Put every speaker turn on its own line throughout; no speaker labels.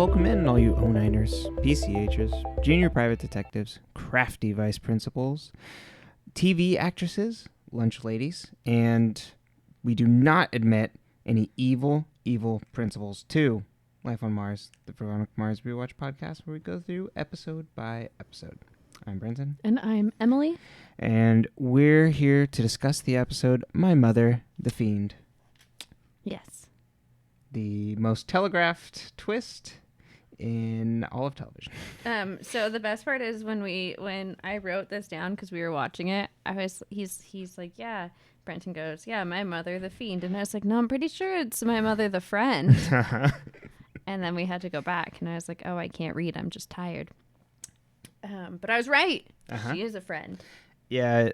welcome in all you O9ers, PCHs, junior private detectives, crafty vice principals, TV actresses, lunch ladies, and we do not admit any evil principals to Life on Mars, the Veronica Mars Rewatch podcast, where we go through episode by episode. I'm Brenton.
And I'm Emily.
And we're here to discuss the episode, My Mother, the Fiend.
Yes.
The most telegraphed twist in all of television.
So the best part is when I wrote this down because we were watching it, he's like, yeah. Brenton goes, yeah, My Mother, the Fiend. And I was like, no, I'm pretty sure it's My Mother, the Friend. And then we had to go back, and I was like, oh, I can't read. I'm just tired. But I was right. Uh-huh. She is a friend.
Yeah.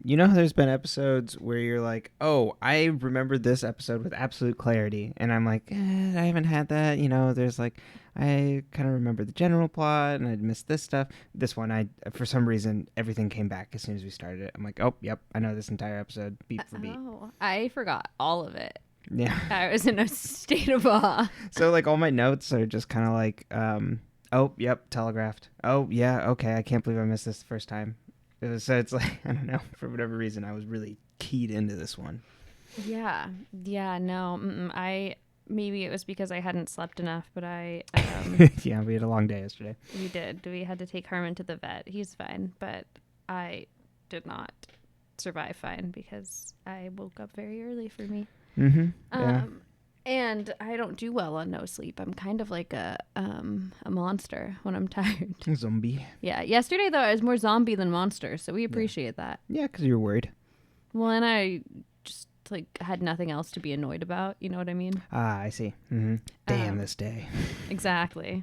You know how there's been episodes where you're like, oh, I remember this episode with absolute clarity. And I'm like, I haven't had that. You know, there's like, I kind of remember the general plot and I'd missed this stuff. This one, for some reason, everything came back as soon as we started it. I'm like, oh, yep, I know this entire episode beat for beat.
Oh, I forgot all of it.
Yeah.
I was in a state of awe.
So like all my notes are just kind of like, oh, yep, telegraphed. Oh, yeah, okay, I can't believe I missed this the first time. So it's like, I don't know, for whatever reason, I was really keyed into this one.
Yeah, no, maybe it was because I hadn't slept enough, but I...
Yeah, we had a long day yesterday.
We did. We had to take Herman to the vet. He's fine, but I did not survive fine because I woke up very early for me.
Mm-hmm, yeah.
And I don't do well on no sleep. I'm kind of like a monster when I'm tired.
Zombie.
Yeah. Yesterday, though, I was more zombie than monster, so we appreciate that.
Yeah, because you're worried.
Well, and I just had nothing else to be annoyed about. You know what I mean?
Ah, I see. Mm-hmm. Damn this day.
Exactly.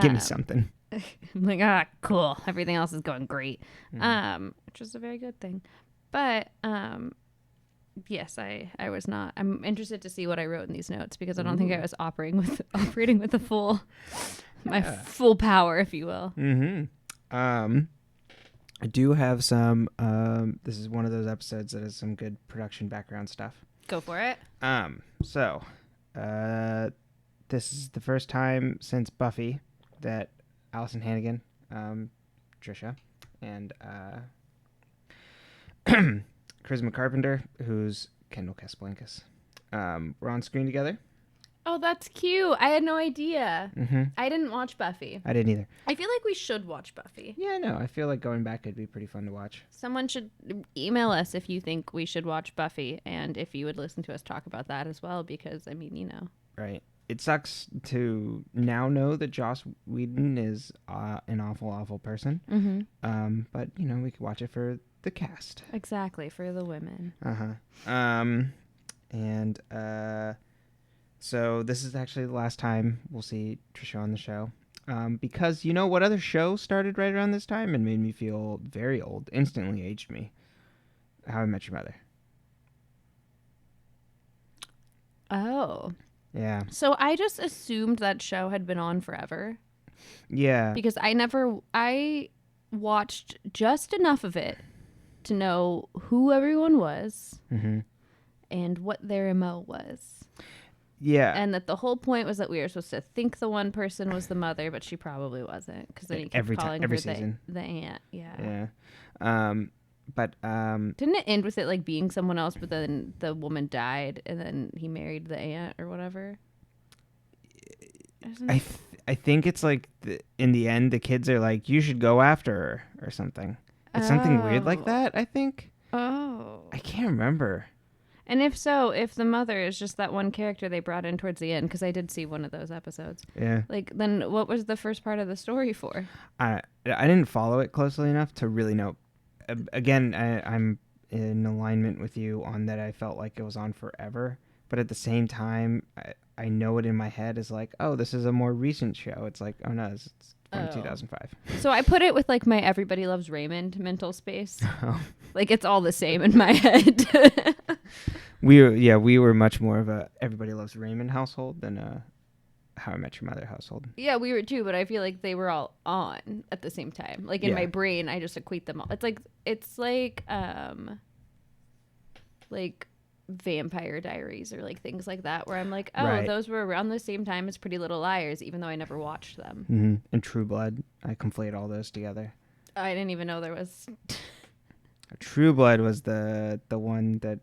Give me something.
I'm like, cool. Everything else is going great. Which is a very good thing. But yes, I was not. I'm interested to see what I wrote in these notes because I don't think I was operating with the full full power, if you will.
Mm-hmm. I do have some. This is one of those episodes that has some good production background stuff.
Go for it.
So, this is the first time since Buffy that Allison Hannigan, Trisha, and Charisma Carpenter, who's Kendall Casablancas, were on screen together.
Oh, that's cute. I had no idea.
Mm-hmm.
I didn't watch Buffy.
I didn't either.
I feel like we should watch Buffy.
Yeah, no, I feel like going back could be pretty fun to watch.
Someone should email us if you think we should watch Buffy and if you would listen to us talk about that as well, because, I mean, you know.
Right. It sucks to now know that Joss Whedon is an awful person.
Mm-hmm.
But, you know, we could watch it for the cast.
Exactly, for the women.
So this is actually the last time we'll see Trisha on the show. Because you know what other show started right around this time and made me feel very old, instantly aged me? How I Met Your Mother.
Oh.
Yeah.
So I just assumed that show had been on forever.
Yeah.
Because I watched just enough of it to know who everyone was and what their MO was.
Yeah.
And that the whole point was that we were supposed to think the one person was the mother, but she probably wasn't. Because then he kept calling her the aunt. Yeah.
Yeah. But
didn't it end with it like being someone else, but then the woman died and then he married the aunt or whatever?
I think it's like in the end the kids are like, you should go after her or something. It's something weird like that, I think.
Oh.
I can't remember.
And if so, if the mother is just that one character they brought in towards the end, because I did see one of those episodes. Yeah. Like, then what was the first part of the story for?
I didn't follow it closely enough to really know. Again, I'm in alignment with you on that. I felt like it was on forever. But at the same time, I know it in my head is like, oh, this is a more recent show. It's like, oh, no, it's from 2005.
So I put it with like my Everybody Loves Raymond mental space. Oh. Like it's all the same in my head.
we were much more of a Everybody Loves Raymond household than a How I Met Your Mother household.
Yeah, we were too, but I feel like they were all on at the same time. Like in my brain, I just equate them all. It's like Vampire Diaries or like things like that, where I'm like, oh,
Right.
those were around the same time as Pretty Little Liars, even though I never watched them.
Mm-hmm. And True Blood. I conflate all those together.
I didn't even know there was.
True Blood was the one that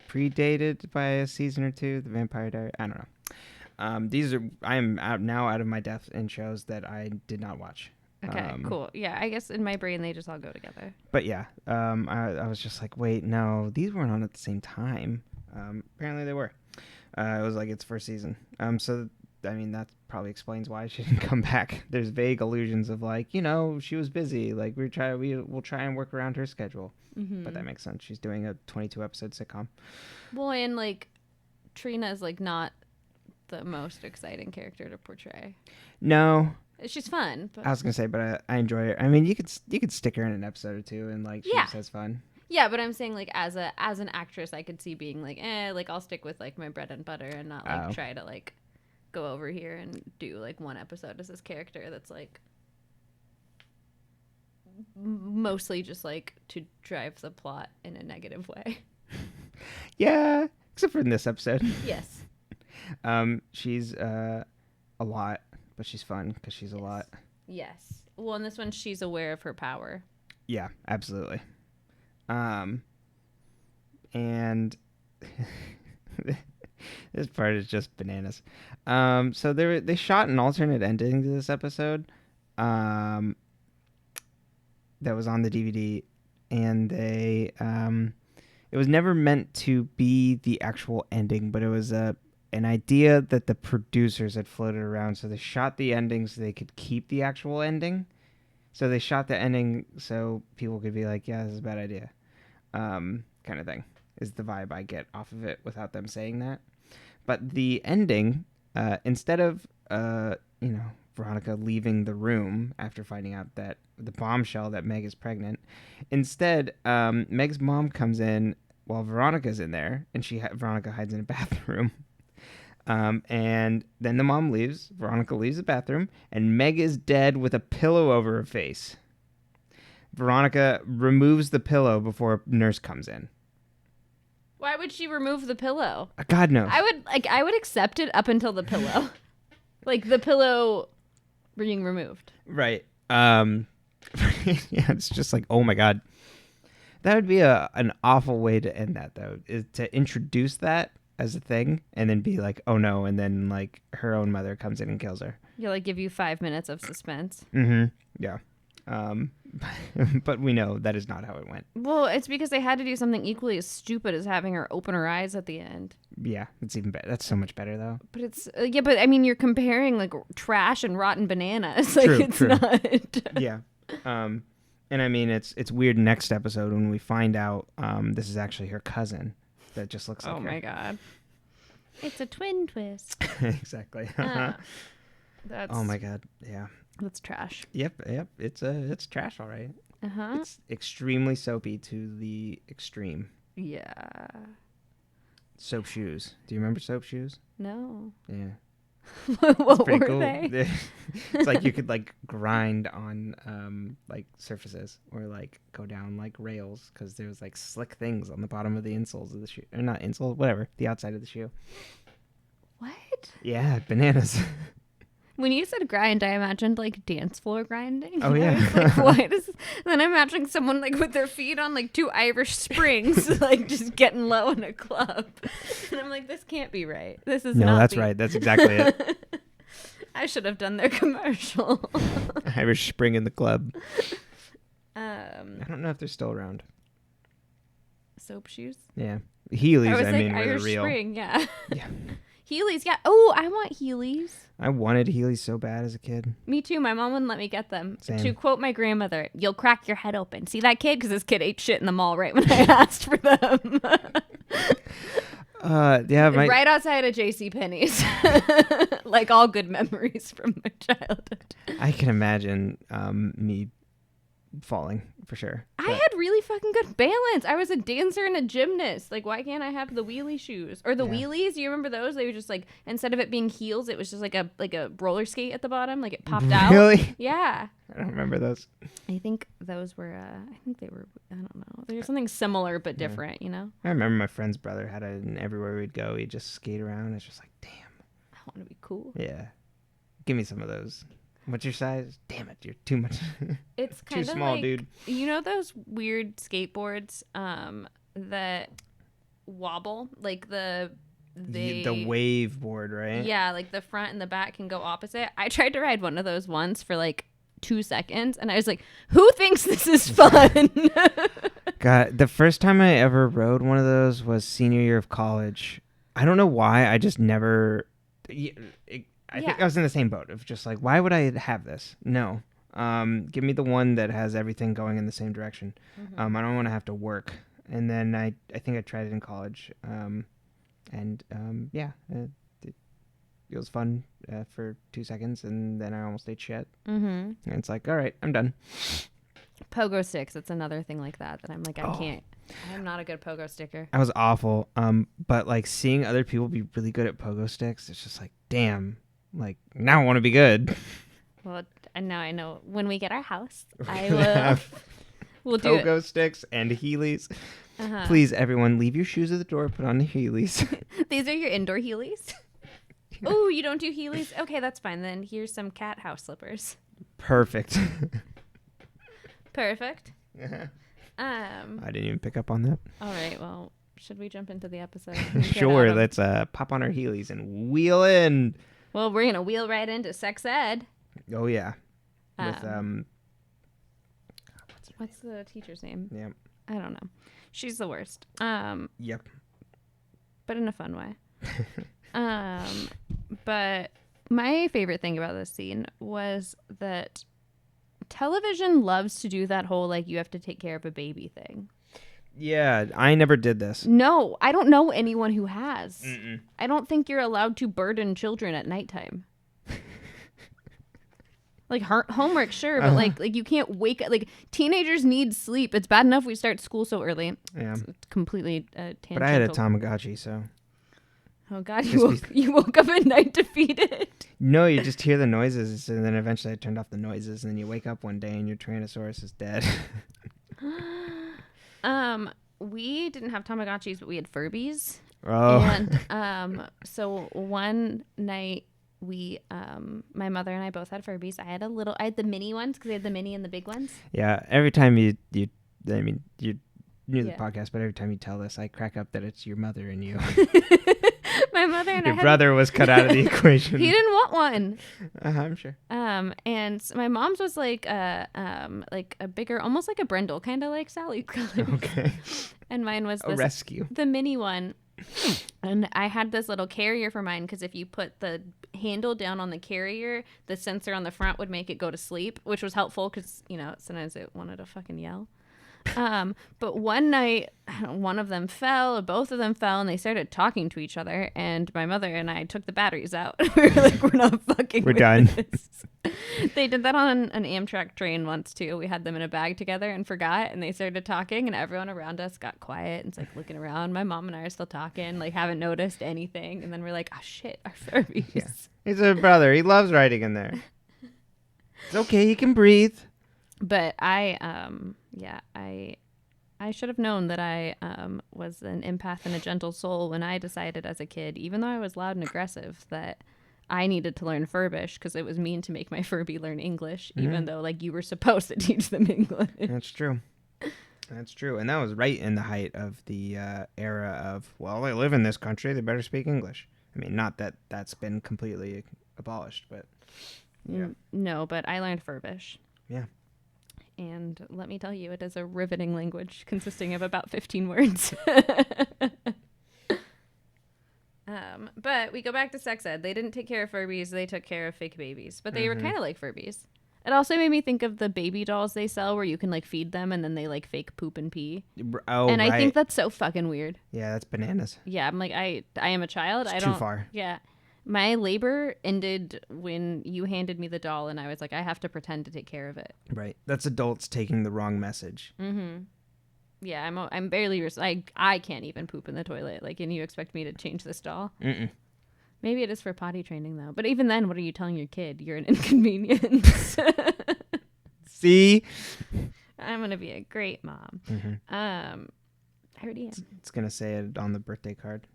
predated by a season or two. The Vampire Diaries. I don't know. I am out of my depth in shows that I did not watch.
Okay, cool. Yeah, I guess in my brain they just all go together.
But yeah, I was just like, wait, no, these weren't on at the same time. Apparently they were. It was like its first season. So I mean that probably explains why she didn't come back. There's vague allusions of like, she was busy. Like we'll try and work around her schedule.
Mm-hmm.
But that makes sense. She's doing a 22 episode sitcom.
Well, and like Trina is like not the most exciting character to portray.
No.
She's fun. But...
I was gonna say, but I enjoy her. I mean, you could stick her in an episode or two, and like she just has fun.
Yeah, but I'm saying like as an actress, I could see being like, like I'll stick with like my bread and butter and not like try to like go over here and do like one episode as this character that's like mostly just like to drive the plot in a negative way.
Yeah, except for in this episode.
Yes.
She's a lot. But she's fun because she's a lot.
Yes. Well, in this one, she's aware of her power.
Yeah, absolutely. And this part is just bananas. So they shot an alternate ending to this episode. That was on the DVD, and it was never meant to be the actual ending, but it was an idea that the producers had floated around. So they shot the ending so they could keep the actual ending. So they shot the ending so people could be like, yeah, this is a bad idea. Kind of thing is the vibe I get off of it without them saying that. But the ending, instead of, Veronica leaving the room after finding out that the bombshell that Meg is pregnant, instead, Meg's mom comes in while Veronica's in there, and Veronica hides in a bathroom. And then the mom leaves. Veronica leaves the bathroom, and Meg is dead with a pillow over her face. Veronica removes the pillow before a nurse comes in.
Why would she remove the pillow?
God knows.
I would accept it up until the pillow, like the pillow being removed.
Right. Yeah, it's just like, oh my God. That would be an awful way to end that, though, is to introduce that as a thing and then be like, oh no, and then like her own mother comes in and kills her.
Yeah, like give you 5 minutes of suspense.
Mm-hmm. Yeah. But we know that is not how it went.
Well, it's because they had to do something equally as stupid as having her open her eyes at the end.
Yeah, it's even better. That's so much better, though.
But it's but I mean, you're comparing like trash and rotten bananas. Like it's
true.
not.
Yeah. And I mean, it's weird. Next episode when we find out this is actually her cousin. That just looks like her.
Oh my God. It's a twin twist.
Exactly.
That's
Oh my God. Yeah.
That's trash.
Yep. It's trash, all right.
Uh-huh.
It's extremely soapy to the extreme.
Yeah.
Soap shoes. Do you remember soap shoes?
No.
Yeah.
What
pretty
were
cool.
they?
It's like you could like grind on like surfaces or like go down like rails because there's like slick things on the bottom of the insoles of the shoe, or not insole, whatever, the outside of the shoe.
What?
Yeah, bananas.
When you said grind, I imagined like dance floor grinding.
Oh yeah.
I was like, why does? Then I'm imagining someone like with their feet on like 2 Irish springs, like just getting low in a club. And I'm like, this can't be right. This is
no,
not
that's right. That's exactly it.
I should have done their commercial.
Irish Spring in the club.
I
don't know if they're still around.
Soap shoes.
Yeah, Heelys.
I was
I
like
mean, were
Irish
the real.
Spring. Yeah.
Yeah.
Heelys. Yeah. Oh, I want Heelys.
I wanted Heelys so bad as a kid.
Me too. My mom wouldn't let me get them.
Same.
To quote my grandmother, "You'll crack your head open." See that kid? Because this kid ate shit in the mall right when I asked for them.
Yeah,
right outside of JCPenney's. Like all good memories from my childhood.
I can imagine me falling for sure.
I had really fucking good balance. I was a dancer and a gymnast. Like, why can't I have the wheelie shoes or the wheelies? You remember those? They were just like, instead of it being heels, it was just like a roller skate at the bottom. Like it popped out.
Really?
Yeah.
I don't remember those.
I think those were. I think they were. I don't know. They were something similar but different. You know.
I remember my friend's brother had it, and everywhere we'd go, he'd just skate around. It's just like, damn.
I want to be cool.
Yeah. Give me some of those. What's your size? Damn it, you're too much.
It's
too
kind of
small,
like,
dude.
You know those weird skateboards that wobble, like the
wave board, right?
Yeah, like the front and the back can go opposite. I tried to ride one of those once for like 2 seconds, and I was like, "Who thinks this is fun?"
God, the first time I ever rode one of those was senior year of college. I don't know why. I just never. I think I was in the same boat of just like, why would I have this? No. Give me the one that has everything going in the same direction.
Mm-hmm.
I don't want to have to work. And then I think I tried it in college. It was fun for 2 seconds, and then I almost ate shit.
Mm-hmm.
And it's like, all right, I'm done.
Pogo sticks. It's another thing like that I'm like, I can't. I'm not a good pogo sticker.
I was awful. But like seeing other people be really good at pogo sticks, it's just like, damn. Like, now I want to be good.
Well, and now I know when we get our house, I
We'll
will.
have
We'll do it.
pogo sticks and Heelys.
Uh-huh.
Please, everyone, leave your shoes at the door. Put on the Heelys.
These are your indoor Heelys. Oh, you don't do Heelys? Okay, that's fine. Then here's some cat house slippers.
Perfect.
Perfect.
I didn't even pick up on that.
All right. Well, should we jump into the episode?
Sure. Let's pop on our Heelys and wheel in.
Well, we're gonna wheel right into sex ed.
Oh yeah. With
what's the teacher's name?
Yep.
I don't know. She's the worst.
Yep.
But in a fun way. But my favorite thing about this scene was that television loves to do that whole like you have to take care of a baby thing.
Yeah, I never did this.
No, I don't know anyone who has.
Mm-mm.
I don't think you're allowed to burden children at nighttime. Like homework, sure, but like you can't wake up. Like teenagers need sleep. It's bad enough we start school so early.
Yeah,
it's completely tangential.
But I had a Tamagotchi, so.
Oh God, you woke up at night to feed it.
No, you just hear the noises, and then eventually I turned off the noises, and then you wake up one day and your Tyrannosaurus is dead.
We didn't have Tamagotchis, but we had Furbies.
Oh.
And so one night we my mother and I both had Furbies. I had the mini ones because they had the mini and the big ones.
Yeah, every time you knew the podcast, but every time you tell this, I crack up that it's your mother and you.
My mother and
your brother was cut out of the equation.
He didn't want one.
I'm sure.
And my mom's was like a bigger, almost like a brindle, kind of like Sally's colors.
Okay.
And mine was
a rescue.
The mini one. And I had this little carrier for mine because if you put the handle down on the carrier, the sensor on the front would make it go to sleep, which was helpful because, sometimes it wanted to fucking yell. But one night, one of them fell, or both of them fell, and they started talking to each other. And my mother and I took the batteries out. We were like, we're not fucking.
We're done.
This. They did that on an Amtrak train once too. We had them in a bag together and forgot, and they started talking, and everyone around us got quiet and it's like looking around. My mom and I are still talking, like haven't noticed anything, and then we're like, oh shit, our Furbies.
Yeah. He's a brother. He loves riding in there. It's okay. He can breathe.
But I should have known that I was an empath and a gentle soul when I decided as a kid, even though I was loud and aggressive, that I needed to learn Furbish because it was mean to make my Furby learn English, even though like you were supposed to teach them English.
That's true. That's true. And that was right in the height of the era of, well, they live in this country, they better speak English. I mean, not that that's been completely abolished, but yeah.
No, but I learned Furbish.
Yeah.
And let me tell you, it is a riveting language consisting of about 15 words. But we go back to sex ed. They didn't take care of Furbies. They took care of fake babies. But they were kind of like Furbies. It also made me think of the baby dolls they sell where you can like feed them and then they like fake poop and pee.
Oh,
and
right.
I think that's so fucking weird.
Yeah, that's bananas.
Yeah, I'm like, I am a child.
It's
I don't.
too far.
Yeah. My labor ended when you handed me the doll, and I was like, I have to pretend to take care of it.
Right. That's adults taking the wrong message.
Mm-hmm. Yeah, I'm barely. I can't even poop in the toilet. Like, and you expect me to change this doll?
Mm-mm.
Maybe it is for potty training though. But even then, what are you telling your kid? You're an inconvenience.
See?
I'm gonna be a great mom.
Mm-hmm.
I already am.
It's going to say it on the birthday card.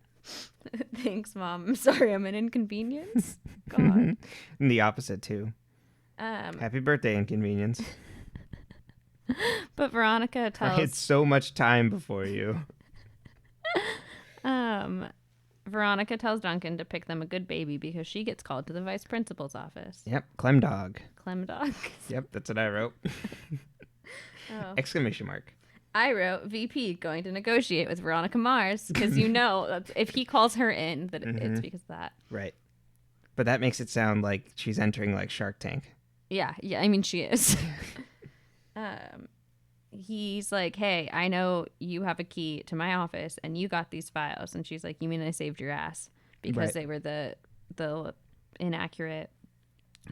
Thanks, Mom. I'm sorry, I'm an inconvenience. God.
And the opposite, too. Happy birthday, inconvenience.
But Veronica
I had
tells
so much time before you.
Veronica tells Duncan to pick them a good baby because she gets called to the vice principal's office.
Yep, Clem dog.
Clem dog.
Yep, that's what I wrote.
Oh.
Exclamation mark.
I wrote VP going to negotiate with Veronica Mars because you know that if he calls her in, that it's because of that.
Right. But that makes it sound like she's entering like Shark Tank.
Yeah. I mean, she is. He's like, hey, I know you have a key to my office and you got these files. And she's like, you mean I saved your ass? Because they were the inaccurate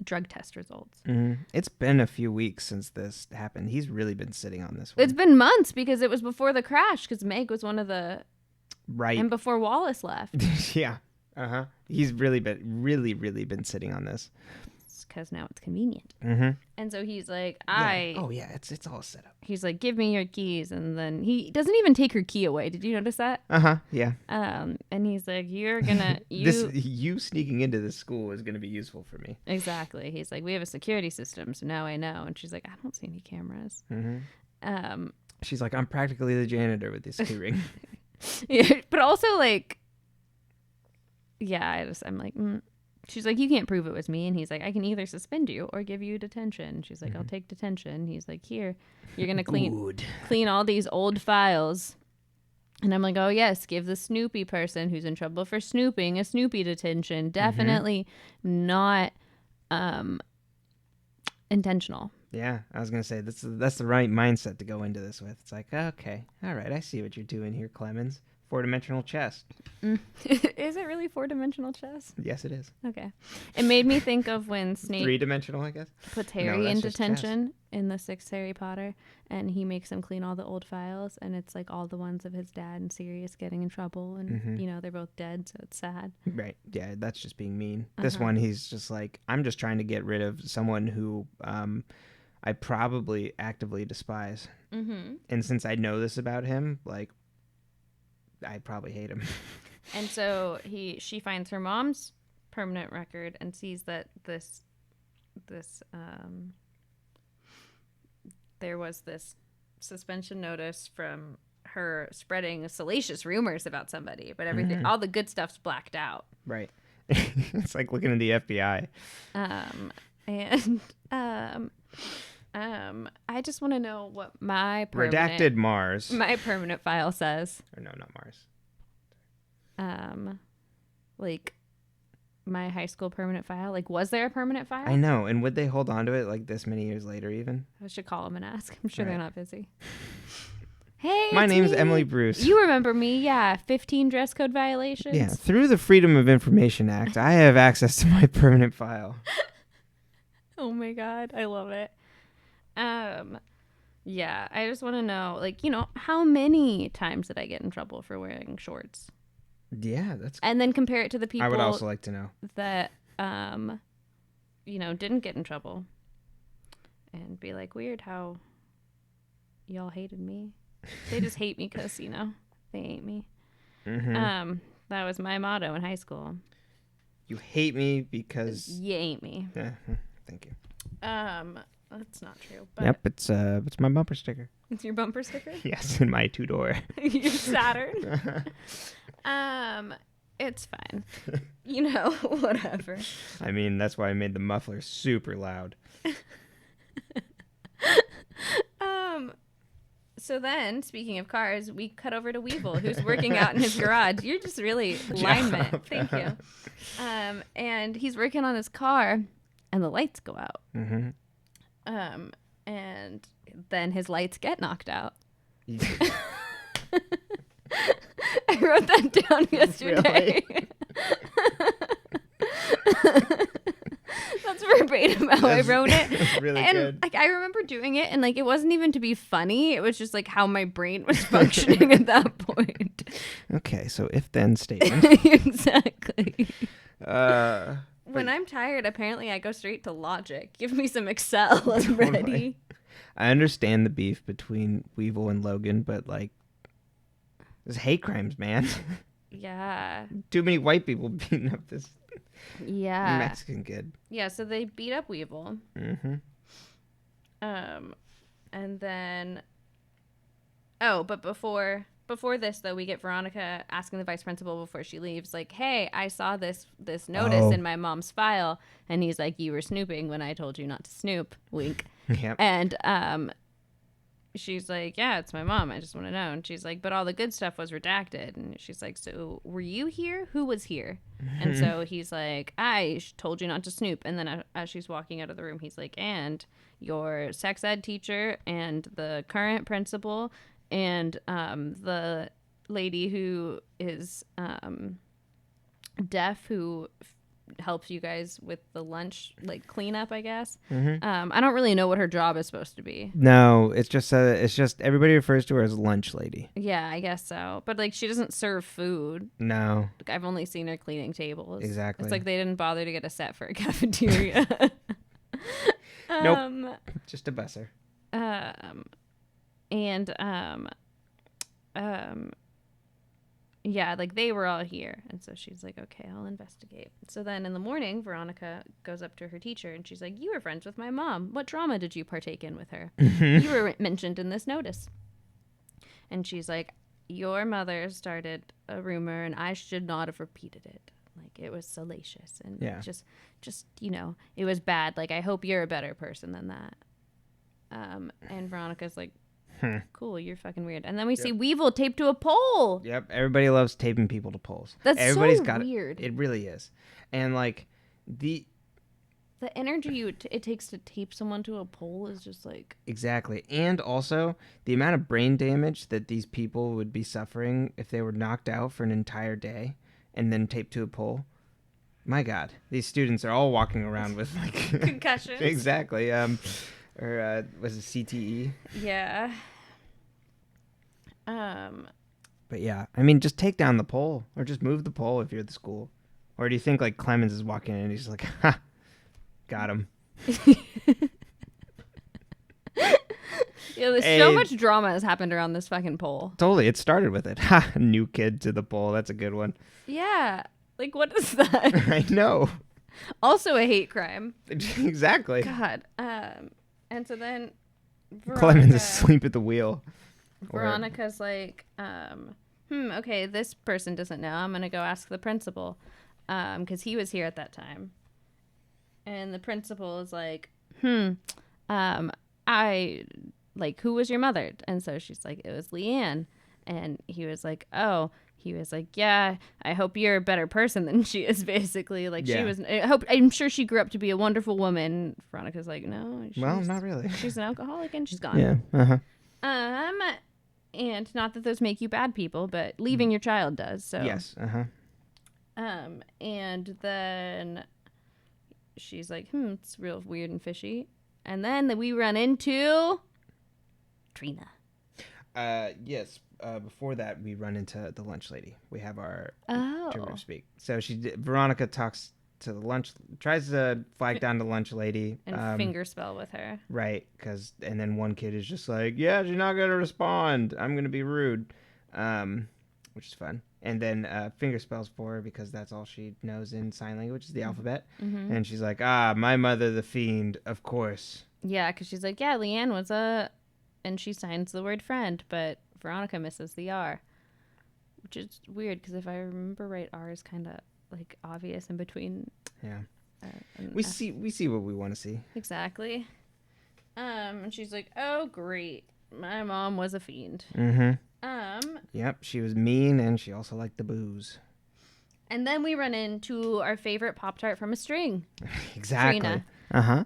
drug test results.
Mm-hmm. It's been a few weeks since this happened. He's really been sitting on this one.
It's been months because it was before the crash because Meg was one of the...
Right.
And before Wallace left.
Yeah. Uh-huh. He's really been sitting on this.
Because now it's convenient.
Mm-hmm.
And so he's like,
Oh, yeah. It's all set up.
He's like, give me your keys. And then he doesn't even take her key away. Did you notice that?
Uh-huh. Yeah.
And he's like, you're gonna...
You sneaking into this school is going to be useful for me.
Exactly. He's like, we have a security system, so now I know. And she's like, I don't see any cameras.
Mm-hmm. She's like, I'm practically the janitor with this key ring.
Yeah, but also like, yeah, I'm like, She's like, you can't prove it was me. And he's like, I can either suspend you or give you detention. She's like, I'll take detention. He's like, here, you're going to clean all these old files. And I'm like, oh, yes, give the Snoopy person who's in trouble for snooping a Snoopy detention. Definitely not intentional.
Yeah, I was going to say, that's the right mindset to go into this with. It's like, okay, all right, I see what you're doing here, Clemens. 4-dimensional chess.
Is it really 4-dimensional chess?
Yes, it is.
Okay. It made me think of when Snape
3-dimensional, I guess.
Puts Harry in detention in the 6th Harry Potter, and he makes him clean all the old files, and it's like all the ones of his dad and Sirius getting in trouble, and you know, they're both dead, so it's sad. Right.
Yeah, that's just being mean. This one, he's just like, I'm just trying to get rid of someone who I probably actively despise. And since I know this about him, like, I probably hate him.
And so she finds her mom's permanent record and sees that there was this suspension notice from her spreading salacious rumors about somebody, but everything, all the good stuff's blacked out.
Right. It's like looking at the FBI.
I just want to know what my
redacted Mars.
My permanent file says.
Or no, not Mars.
Like my high school permanent file. Like, was there a permanent file?
I know, and would they hold on to it like this many years later? Even
I should call them and ask. I'm sure they're not busy. Hey,
my name's Emily Bruce.
You remember me? Yeah, 15 dress code violations.
Yeah, through the Freedom of Information Act, I have access to my permanent file.
Oh my God, I love it. Yeah, I just want to know, like, you know, how many times did I get in trouble for wearing shorts?
Yeah, that's.
And then compare it to the people
I would also like to know
that, you know, didn't get in trouble, and be like, weird how y'all hated me. They just hate me because, you know, they hate me. That was my motto in high school. You hate me because you ain't me. Yeah, thank you. That's not true. But yep, it's my bumper sticker. It's your bumper sticker? Yes, in my 2-door. Your Saturn. It's fine. You know, whatever. I mean, that's why I made the muffler super loud. So then, speaking of cars, we cut over to Weevil, who's working out in his garage. You're just really lineman. Thank you. And he's working on his car, and the lights go out. And then his lights get knocked out. I wrote that down yesterday. Really? That's verbatim how I wrote it.
That's really
and
good.
like I remember doing it, and like it wasn't even to be funny. It was just like how my brain was functioning at that point.
Okay, so if then statement.
Exactly. When
But-
I'm tired, apparently I go straight to logic. Give me some Excel. I'm ready.
I understand the beef between Weevil and Logan, but like, there's hate crimes, man.
Yeah.
Too many white people beating up this
Yeah.
Mexican kid.
Yeah, so they beat up Weevil.
Mm-hmm.
And then but before this though, we get Veronica asking the vice principal before she leaves, like, hey, I saw this notice in my mom's file, and he's like, you were snooping when I told you not to snoop, wink.
Yep.
And she's like, yeah, it's my mom, I just want to know. And she's like, but all the good stuff was redacted. And she's like, so were you here? Who was here? And so he's like, I told you not to snoop. And then as she's walking out of the room, he's like, and your sex ed teacher and the current principal and the lady who is deaf, who helps you guys with the lunch like cleanup, I guess. I don't really know what her job is supposed to be.
No, it's just everybody refers to her as lunch lady.
Yeah, I guess so. But like she doesn't serve food.
No,
Like, I've only seen her cleaning tables.
Exactly.
It's like they didn't bother to get a set for a cafeteria.
Nope. Just a busser.
Yeah, like they were all here. And so she's like, okay, I'll investigate. So then in the morning, Veronica goes up to her teacher and she's like, you were friends with my mom. What drama did you partake in with her? You were mentioned in this notice. And she's like, your mother started a rumor and I should not have repeated it. Like it was salacious and just, it was bad. Like, I hope you're a better person than that. And Veronica's like, cool, you're fucking weird. And then we see Weevil taped to a pole.
Yep, everybody loves taping people to poles.
That's
Everybody's
so
got
weird.
It really is. And like the
energy it takes to tape someone to a pole is just like...
Exactly. And also the amount of brain damage that these people would be suffering if they were knocked out for an entire day and then taped to a pole. My God, these students are all walking around with like
concussions.
Exactly. Or was it CTE?
Yeah.
But yeah, I mean, just take down the pole or just move the pole if you're at the school. Or do you think like Clemens is walking in and he's like, ha, got him.
Yeah, there's so much drama has happened around this fucking pole.
Totally, it started with it. Ha, new kid to the pole. That's a good one.
Yeah, like what is that?
I know.
Also a hate crime.
Exactly.
God. And so then
Clemens is asleep at the wheel.
Veronica's like, okay, this person doesn't know. I'm gonna go ask the principal, because he was here at that time. And the principal is like, I like, who was your mother? And so she's like, it was Leanne. And he was like, oh. He was like, yeah, I hope you're a better person than she is, basically. Like, she was, I'm sure she grew up to be a wonderful woman. Veronica's like, no.
Not really.
She's an alcoholic and she's gone.
Yeah. Uh-huh.
And not that those make you bad people, but leaving your child does. So
yes. Uh-huh.
And then she's like, it's real weird and fishy. And then we run into Trina.
Yes. Before that, we run into the lunch lady. We have our turn to speak. So Veronica talks to the lunch, tries to flag down the lunch lady
and finger spell with her.
Right, and then one kid is just like, yeah, she's not gonna respond. I'm gonna be rude, which is fun. And then finger spells for her because that's all she knows in sign language is the alphabet. Mm-hmm. And she's like, my mother, the fiend, of course.
Yeah, because she's like, yeah, Leanne was and she signs the word friend, but Veronica misses the R, which is weird because if I remember right, R is kind of like obvious in between.
Yeah. We see what we want to see.
Exactly. And she's like, oh great, my mom was a fiend.
Mm-hmm. Yep, she was mean and she also liked the booze.
And then we run into our favorite Pop-Tart from a string.
Exactly.
Trina.
Uh-huh.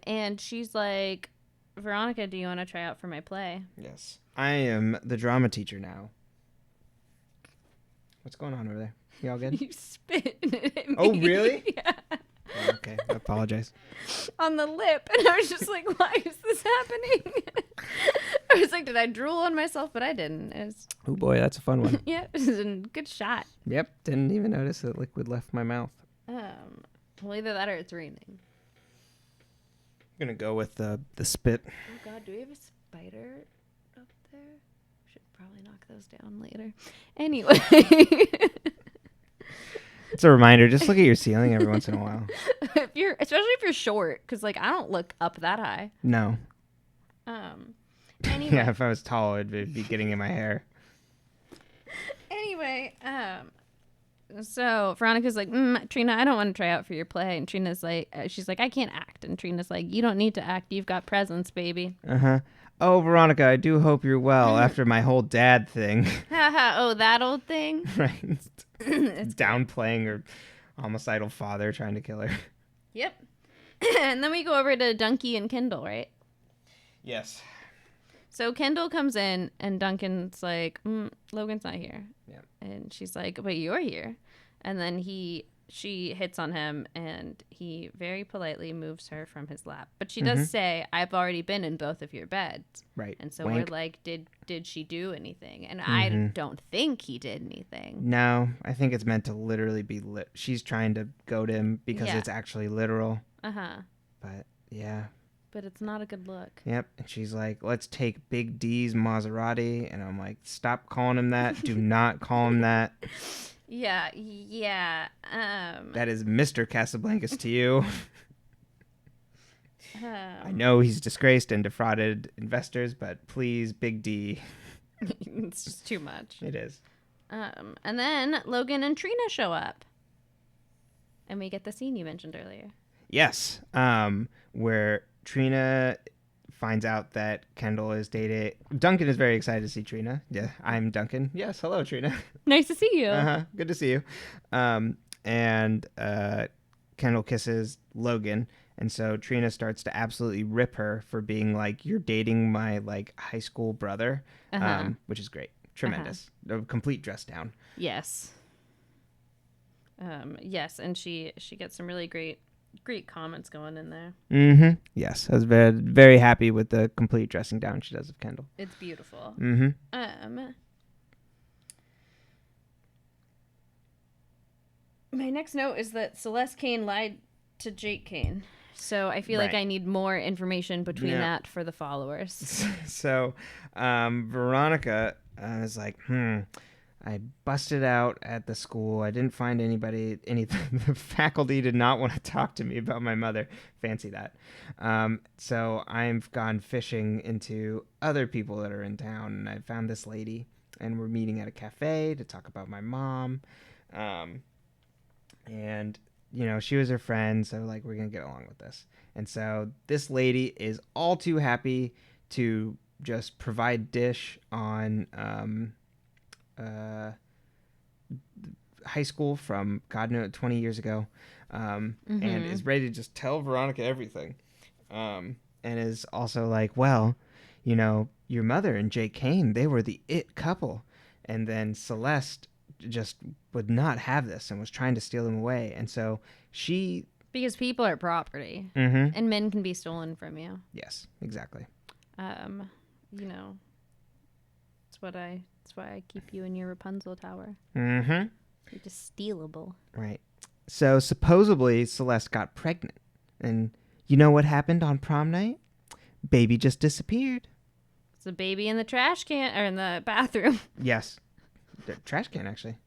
And she's like, Veronica, do you want to try out for my play?
Yes. I am the drama teacher now. What's going on over there? You all good?
You spit at me.
Oh, really?
Yeah.
Okay, I apologize.
on the lip. And I was just like, why is this happening? I was like, did I drool on myself? But I didn't. It was,
Oh boy, that's a fun one.
yeah, it was a good shot.
Yep, didn't even notice that liquid left my mouth.
Well, either that or it's raining.
I'm gonna go with the spit.
Oh God, do we have a spider up there? Should probably knock those down later. Anyway.
It's a reminder. Just look at your ceiling every once in a while.
Especially if you're short, because like I don't look up that high.
No.
Anyway.
Yeah, if I was tall, it'd be getting in my hair.
Anyway, so Veronica's like, Trina, I don't want to try out for your play, and Trina's like, she's like, I can't act, and Trina's like, you don't need to act, you've got presence, baby.
Oh, Veronica, I do hope you're well after my whole dad thing.
Haha, oh, that old thing.
Right. Downplaying her homicidal father trying to kill her.
Yep. And then we go over to Dunky and Kendall, right?
Yes.
So Kendall comes in, and Duncan's like, Logan's not here.
Yeah.
And she's like, but you're here. And then she hits on him, and he very politely moves her from his lap. But she does say, I've already been in both of your beds.
Right.
And so
Wink.
we're like, did she do anything? And I don't think he did anything.
No, I think it's meant to literally be she's trying to goad him because it's actually literal.
Uh-huh.
But yeah.
But it's not a good look.
Yep. And she's like, let's take Big D's Maserati. And I'm like, stop calling him that. Do not call him that.
Yeah.
That is Mr. Casablancas to you. I know he's disgraced and defrauded investors, but please, Big D.
It's just too much.
It is.
And then Logan and Trina show up. And we get the scene you mentioned earlier.
Yes. Where Trina finds out that Kendall is dating. Duncan is very excited to see Trina. Yeah, I'm Duncan. Yes, hello, Trina.
Nice to see you.
Good to see you. And Kendall kisses Logan, and so Trina starts to absolutely rip her for being like, "You're dating my like high school brother," which is great, tremendous, a complete dress down.
Yes. Yes, and she gets some really great comments going in there.
Yes, I was very, very happy with the complete dressing down she does of Kendall.
It's beautiful. My next note is that Celeste Kane lied to Jake Kane. So I feel like I need more information between that for the followers.
So Veronica is like, I busted out at the school. I didn't find anything. The faculty did not want to talk to me about my mother. Fancy that. So I've gone fishing into other people that are in town, and I found this lady, and we're meeting at a cafe to talk about my mom. And, you know, she was her friend, so, like, we're going to get along with this. And so this lady is all too happy to just provide dish on high school from God knows 20 years ago, and is ready to just tell Veronica everything, and is also like, well, you know, your mother and Jake Kane, they were the it couple, and then Celeste just would not have this and was trying to steal them away, and so she,
because people are property, and men can be stolen from you.
Yes, exactly.
You know, that's why I keep you in your Rapunzel tower.
You're
just stealable.
Right. So supposedly Celeste got pregnant. And you know what happened on prom night? Baby just disappeared.
It's a baby in the trash can, or in the bathroom.
Yes. The trash can, actually.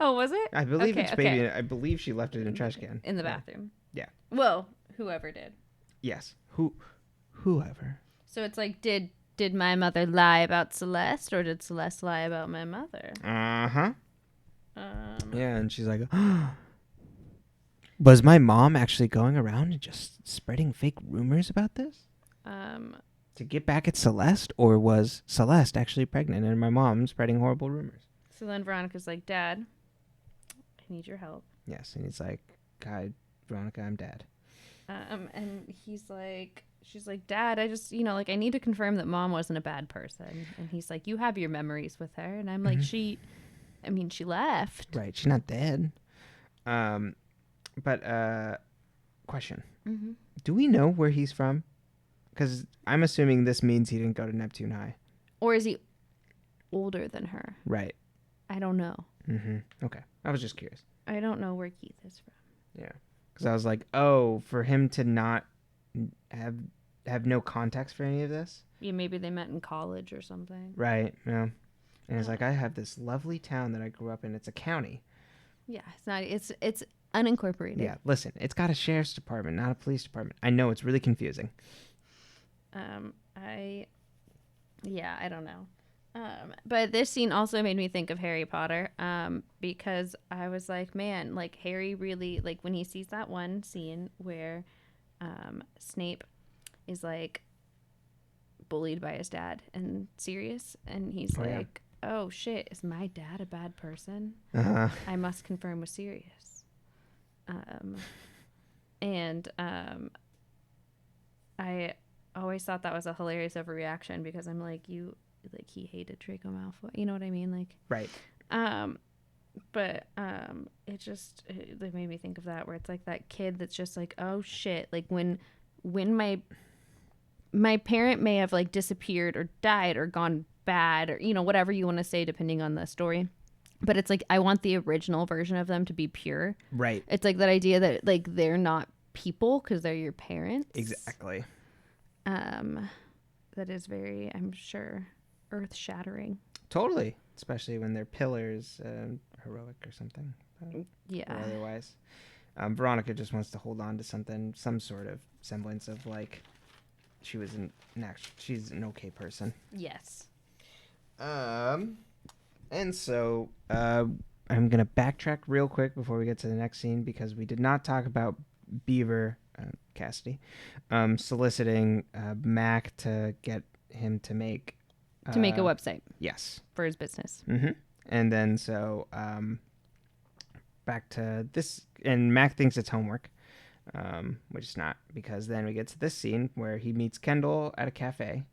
Oh, was it?
I believe it's baby. I believe she left it in a trash can.
In the bathroom.
Yeah.
Well, whoever did.
Yes. Whoever.
So it's like, did my mother lie about Celeste, or did Celeste lie about my mother?
Yeah, and she's like, was my mom actually going around and just spreading fake rumors about this? To get back at Celeste, or was Celeste actually pregnant and my mom spreading horrible rumors?
So then Veronica's like, Dad, I need your help.
Yes, and he's like, God, Veronica, I'm Dad.
And she's like, Dad, I just, like, I need to confirm that Mom wasn't a bad person. And he's like, you have your memories with her. And I'm like, she left.
Right, she's not dead. But question.
Mm-hmm.
Do we know where he's from? Because I'm assuming this means he didn't go to Neptune High.
Or is he older than her?
Right.
I don't know.
Mm-hmm. Okay. I was just curious.
I don't know where Keith is from.
Yeah. Because I was like, oh, for him to not have no context for any of this.
Yeah, maybe they met in college or something.
Right. Yeah. And it's like, I have this lovely town that I grew up in. It's a county.
Yeah, it's not. It's unincorporated.
Yeah. Listen, it's got a sheriff's department, not a police department. I know it's really confusing.
I don't know. But this scene also made me think of Harry Potter, because I was like, man, like Harry really, like when he sees that one scene where Snape is like bullied by his dad and Sirius, and he's like, oh shit, is my dad a bad person? I must confirm with Sirius. I always thought that was a hilarious overreaction because I'm like, he hated Draco Malfoy. You know what I mean? Like,
right.
It made me think of that, where it's like that kid that's just like, oh shit, like when my parent may have like disappeared or died or gone bad or, you know, whatever you want to say depending on the story. But it's like, I want the original version of them to be pure.
Right.
It's like that idea that like they're not people because they're your parents.
Exactly.
That is very, I'm sure, earth-shattering.
Totally. Especially when they're pillars, heroic or something.
Yeah.
Or otherwise. Veronica just wants to hold on to something, some sort of semblance of like she's an okay person.
Yes.
And so I'm going to backtrack real quick before we get to the next scene because we did not talk about Beaver, Cassidy, soliciting Mac to get him to make
a website.
Yes.
For his business.
Mm-hmm. And then so back to this, and Mac thinks it's homework, which is not, because then we get to this scene where he meets Kendall at a cafe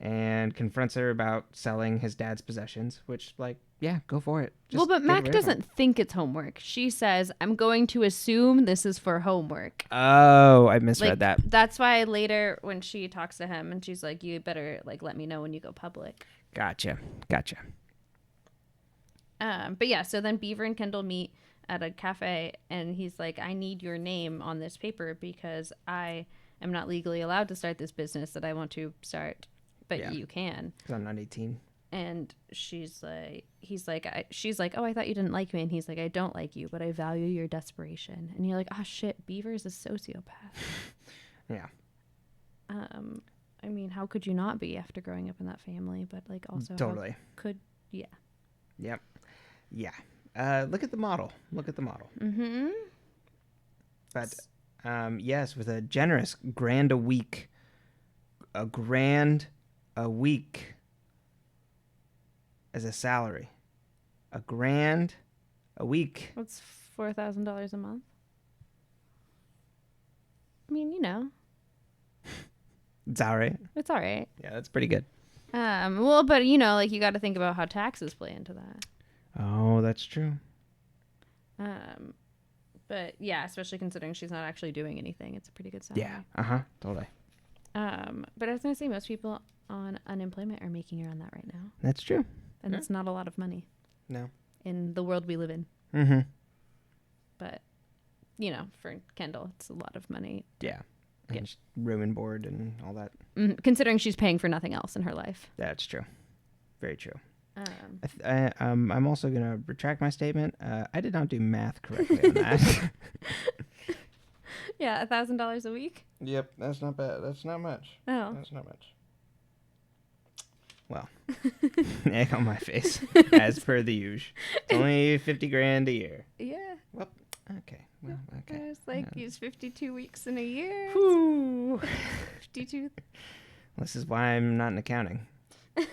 and confronts her about selling his dad's possessions, which, like, yeah, go for it. Just
but Mac doesn't think it's homework. She says, I'm going to assume this is for homework.
Oh, I misread that.
That's why later when she talks to him and she's like, you better like let me know when you go public.
Gotcha.
But yeah, so then Beaver and Kendall meet at a cafe and he's like, I need your name on this paper because I am not legally allowed to start this business that I want to start. But you can. Because
I'm not 18.
And she's like, oh, I thought you didn't like me. And he's like, I don't like you, but I value your desperation. And you're like, oh shit, Beaver is a sociopath.
Yeah.
I mean, how could you not be after growing up in that family? But like, also,
totally
yeah.
Yep. Yeah. Look at the model.
Mm-hmm.
But yes, with a generous grand a week as a salary. $1,000 a week.
That's $4,000 a month. I mean, you know.
It's all right.
It's all right.
Yeah, that's pretty good.
Well, but you know, like you got to think about how taxes play into that.
Oh, that's true.
But yeah, especially considering she's not actually doing anything, it's a pretty good salary.
Yeah. Totally.
But I was gonna say most people on unemployment are making around that right now.
That's true.
And it's not a lot of money.
No.
In the world we live in.
Mm-hmm.
But, you know, for Kendall, it's a lot of money.
Yeah. And room and board and all that.
Considering she's paying for nothing else in her life.
That's true. Very true. I'm also going to retract my statement. I did not do math correctly on that.
Yeah, $1,000 a week?
Yep, that's not bad. That's not much.
Oh.
That's not much. Well, egg on my face, as per the usual. It's only $50,000 a year.
Yeah.
Well, okay. Well, okay.
It's like use 52 weeks in a year.
Whew.
52.
This is why I'm not in accounting.
Do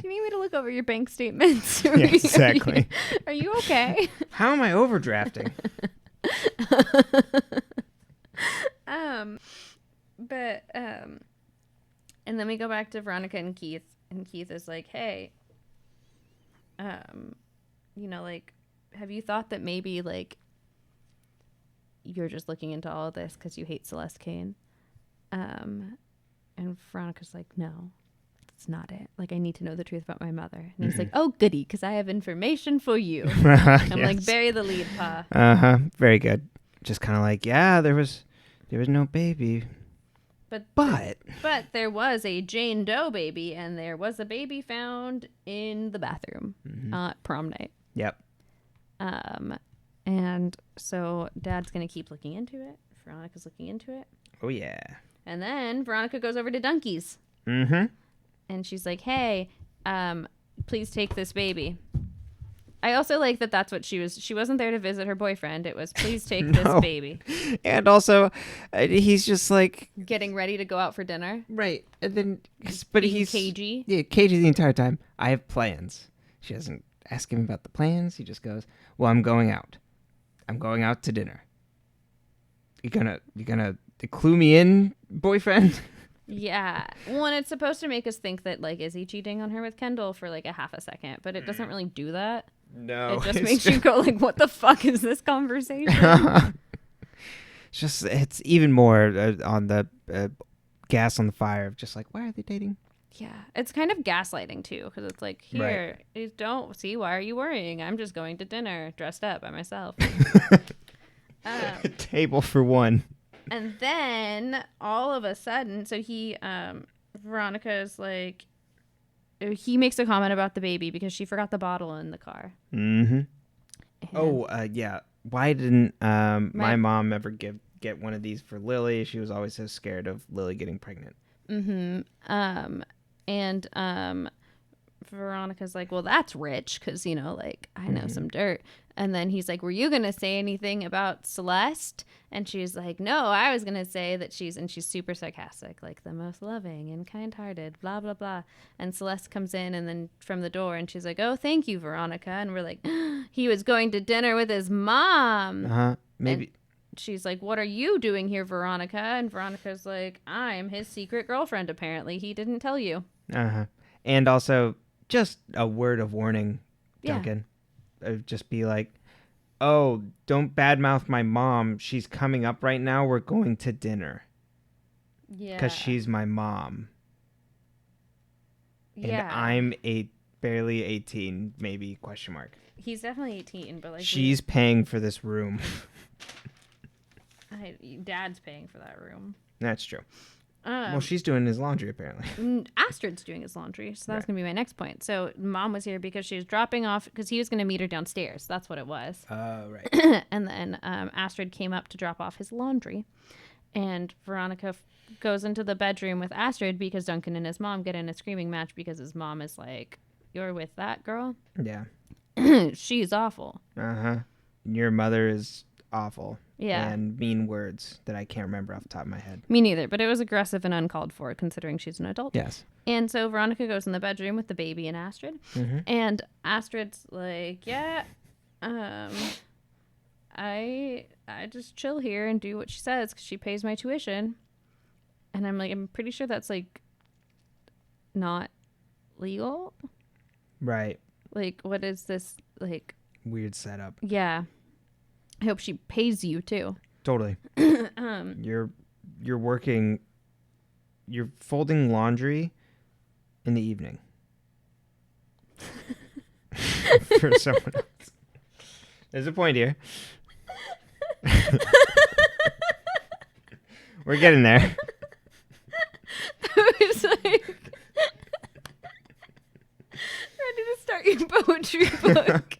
you need me to look over your bank statements?
Yeah, exactly.
Are you okay?
How am I overdrafting?
And then we go back to Veronica and Keith is like, hey, you know, like, have you thought that maybe like you're just looking into all of this because you hate Celeste Kane. And Veronica's like, no, that's not it. Like, I need to know the truth about my mother. And he's like, oh, goody, because I have information for you. I'm like, bury the lead, Pa.
Very good. Just kind of like, yeah, there was no baby. But
there was a Jane Doe baby, and there was a baby found in the bathroom prom night.
Yep.
And so Dad's gonna keep looking into it. Veronica's looking into it.
Oh yeah.
And then Veronica goes over to Dunky's.
Mm-hmm.
And she's like, "Hey, please take this baby." I also like that that's what she was. She wasn't there to visit her boyfriend. It was, please take this baby.
And also, he's just like...
getting ready to go out for dinner.
Right. And then... But he's...
cagey.
Yeah, cagey the entire time. I have plans. She doesn't ask him about the plans. He just goes, well, I'm going out. I'm going out to dinner. You gonna clue me in, boyfriend?
Yeah. Well, and it's supposed to make us think that, like, is he cheating on her with Kendall for, like, a half a second? But it doesn't really do that.
No.
It just makes you go, like, what the fuck is this conversation?
It's even more on the gas on the fire of just like, why are they dating?
Yeah. It's kind of gaslighting, too, because it's like, here, don't see, why are you worrying? I'm just going to dinner dressed up by myself.
Table for one.
And then all of a sudden, so Veronica's like, he makes a comment about the baby because she forgot the bottle in the car.
Mm-hmm. Yeah. Why didn't my mom ever get one of these for Lily? She was always so scared of Lily getting pregnant.
Mm-hmm. And Veronica's like, well, that's rich because, you know, like, I know some dirt. And then he's like, were you going to say anything about Celeste? And she's like, no, I was going to say that she's super sarcastic, like the most loving and kind-hearted, blah, blah, blah. And Celeste comes in and then from the door and she's like, oh, thank you, Veronica. And we're like, he was going to dinner with his mom.
Maybe.
And she's like, what are you doing here, Veronica? And Veronica's like, I'm his secret girlfriend, apparently. He didn't tell you.
And also, just a word of warning, Duncan. Just be like, oh, don't badmouth my mom. She's coming up right now. We're going to dinner.
Yeah.
Because she's my mom.
Yeah.
And I'm barely 18, maybe, question mark.
He's definitely 18, but like...
she's paying for this room.
Dad's paying for that room.
That's true. Well, she's doing his laundry, apparently.
Astrid's doing his laundry, so that was going to be my next point. So Mom was here because she was dropping off, because he was going to meet her downstairs. That's what it was.
Oh, right.
And then Astrid came up to drop off his laundry. And Veronica goes into the bedroom with Astrid because Duncan and his mom get in a screaming match because his mom is like, you're with that girl?
Yeah.
She's awful.
Your mother is awful.
Yeah.
And mean words that I can't remember off the top of my head.
Me neither, but it was aggressive and uncalled for considering she's an adult.
Yes.
And so Veronica goes in the bedroom with the baby and Astrid. And Astrid's like, yeah, I just chill here and do what she says because she pays my tuition. And I'm like, I'm pretty sure that's like not legal.
Right.
Like, what is this, like...
weird setup.
Yeah. I hope she pays you too.
Totally. You're working, you're folding laundry in the evening. For someone else. There's a point here. We're getting there.
It's like ready to start your poetry book.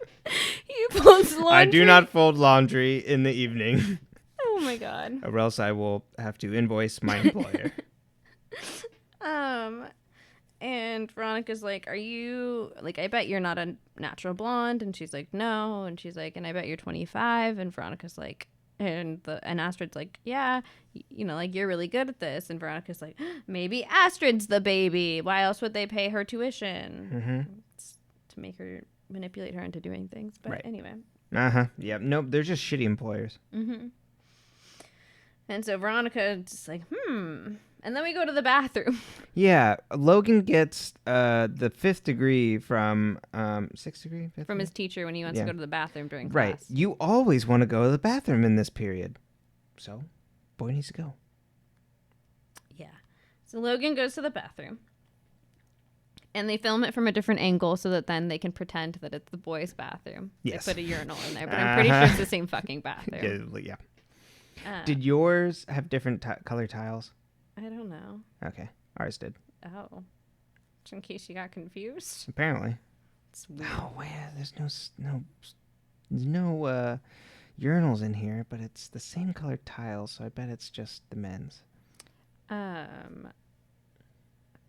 He folds laundry.
I do not fold laundry in the evening.
Oh my god.
Or else I will have to invoice my employer.
And Veronica's like, are you, like, I bet you're not a natural blonde. And she's like, no. And she's like, and I bet you're 25. And Veronica's like, and Astrid's like, yeah, you know, like, you're really good at this. And Veronica's like, maybe Astrid's the baby. Why else would they pay her tuition? It's to make her, manipulate her into doing things. But anyway.
Yeah. Nope. They're just shitty employers.
And so Veronica just like, And then we go to the bathroom.
Yeah. Logan gets the 5th degree from 6th degree?
From his teacher when he wants to go to the bathroom during class.
Right. You always want to go to the bathroom in this period. So, boy needs to go.
Yeah. So Logan goes to the bathroom. And they film it from a different angle so that then they can pretend that it's the boys' bathroom.
Yes.
They put a urinal in there, but I'm pretty sure it's the same fucking bathroom.
Yeah. Did yours have different color tiles?
I don't know.
Okay. Ours did.
Oh. Just in case you got confused.
Apparently.
It's weird.
Oh, yeah. There's no urinals in here, but it's the same color tiles, so I bet it's just the men's.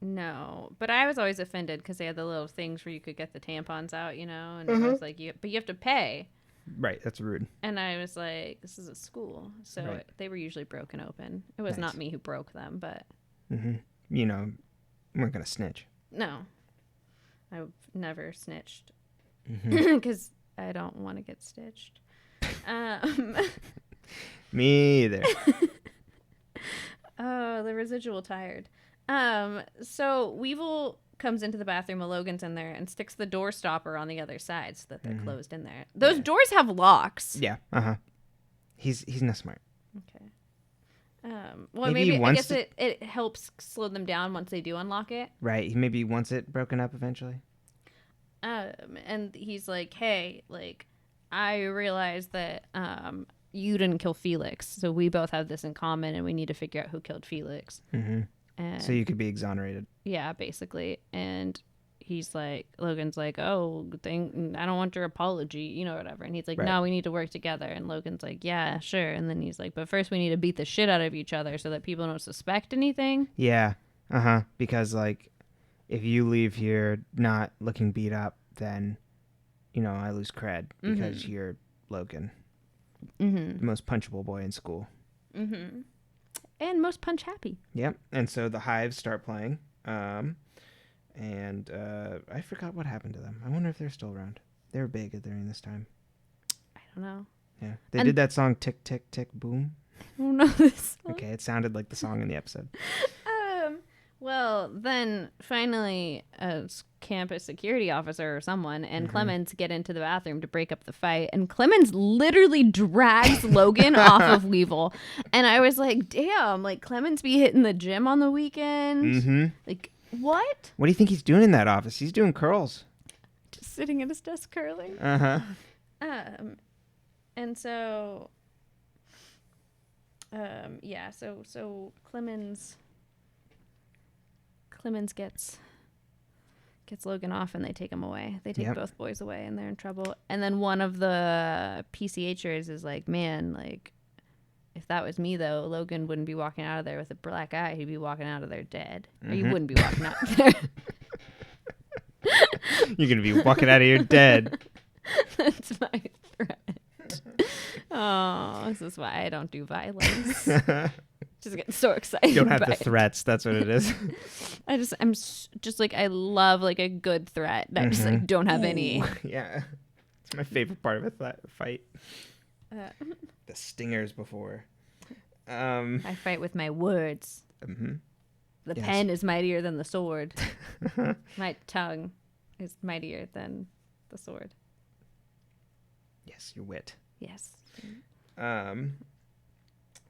No, but I was always offended because they had the little things where you could get the tampons out, and it was like, but you have to pay.
Right, that's rude.
And I was like, this is a school, so they were usually broken open. It was not me who broke them, but
you know, we're gonna snitch.
No, I've never snitched because I don't want to get stitched.
Me either.
Oh, the residual tired. So Weevil comes into the bathroom while Logan's in there and sticks the door stopper on the other side so that they're closed in there. Those doors have locks.
Yeah. He's not smart.
Okay. Well, maybe I guess
to...
it helps slow them down once they do unlock it.
Right. He maybe wants it broken up eventually.
And he's like, hey, like, I realize that you didn't kill Felix, so we both have this in common, and we need to figure out who killed Felix.
And so you could be exonerated.
Yeah, basically. And he's like, Logan's like, oh, I don't want your apology, whatever. And he's like, no, we need to work together. And Logan's like, yeah, sure. And then he's like, but first we need to beat the shit out of each other so that people don't suspect anything.
Yeah. Because, like, if you leave here not looking beat up, then, I lose cred because you're Logan. The most punchable boy in school.
And most punch happy.
Yep. And so the hives start playing. And I forgot what happened to them. I wonder if they're still around. They were big during this time.
I don't know.
Yeah. They did that song Tick, Tick, Tick, Boom.
I don't know this song.
Okay, it sounded like the song in the episode.
Well, then finally a campus security officer or someone and Clemens get into the bathroom to break up the fight. And Clemens literally drags Logan off of Weevil. And I was like, damn, like Clemens be hitting the gym on the weekend. Like, what?
What do you think he's doing in that office? He's doing curls.
Just sitting at his desk curling. And so, so Clemens gets Logan off and they take him away. They take both boys away and they're in trouble. And then one of the PCHers is like, man, like, if that was me, though, Logan wouldn't be walking out of there with a black eye. He'd be walking out of there dead. Or you wouldn't be walking out of there.
You're going to be walking out of here dead.
That's my threat. Oh, this is why I don't do violence. Just getting so excited.
You don't have the threats. That's what it is.
I'm just like, I love like a good threat. I just like don't have any.
Yeah. It's my favorite part of a fight. The stingers before.
I fight with my words. The pen is mightier than the sword. My tongue is mightier than the sword.
Yes, your wit.
Yes.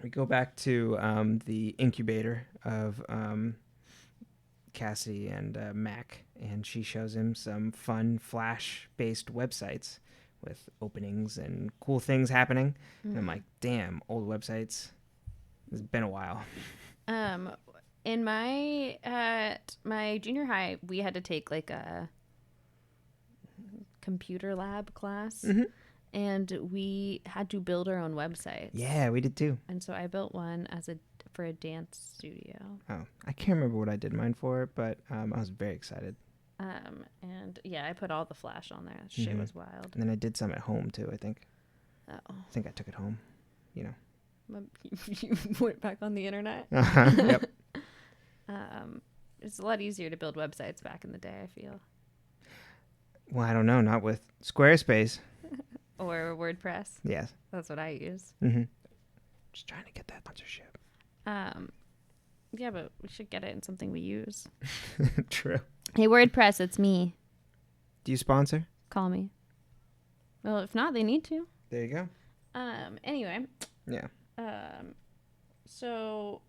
We go back to the incubator of Cassie and Mac, and she shows him some fun Flash-based websites with openings and cool things happening. And I'm like, damn, old websites. It's been a while.
In my junior high, we had to take like a computer lab class. And we had to build our own websites.
Yeah, we did too.
And so I built one for a dance studio.
Oh, I can't remember what I did mine for, but I was very excited.
And yeah, I put all the Flash on there. That shit was wild.
And then I did some at home too, I think.
Oh.
I think I took it home,
You went back on the internet?
Yep.
It's a lot easier to build websites back in the day, I feel.
Well, I don't know. Not with Squarespace.
Or WordPress.
Yes.
That's what I use.
Just trying to get that sponsorship.
Yeah, but we should get it in something we use.
True.
Hey, WordPress, it's me.
Do you sponsor?
Call me. Well, if not, they need to.
There you go.
Anyway.
Yeah.
So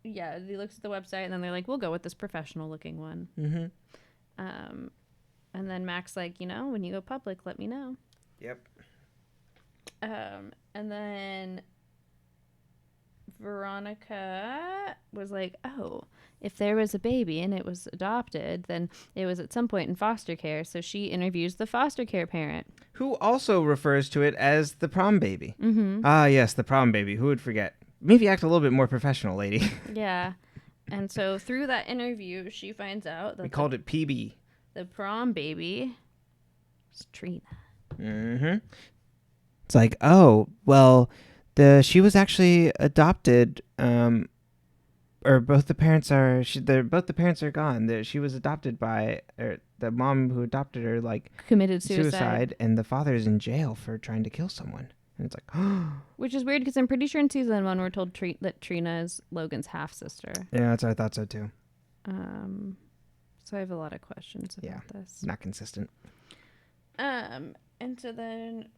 yeah, he looks at the website and then they're like, we'll go with this professional looking one.
Mm-hmm.
And then Mac's like, when you go public, let me know.
Yep.
And then Veronica was like, oh, if there was a baby and it was adopted, then it was at some point in foster care. So she interviews the foster care parent,
who also refers to it as the prom baby.
Mm-hmm.
Ah, yes, the prom baby. Who would forget? Maybe act a little bit more professional, lady.
Yeah. And so through that interview, she finds out that
We called it PB.
the prom baby is Trina.
Mm-hmm. It's like, oh, well, she was actually adopted, or both the parents are, both the parents are gone. She was adopted by, or the mom who adopted her, like,
Committed suicide.
and the father's in jail for trying to kill someone. And it's like,
Which is weird because I'm pretty sure in season 1 we're told that Trina is Logan's half sister.
yeah, I thought so too.
So I have a lot of questions about this.
Not consistent.
And so then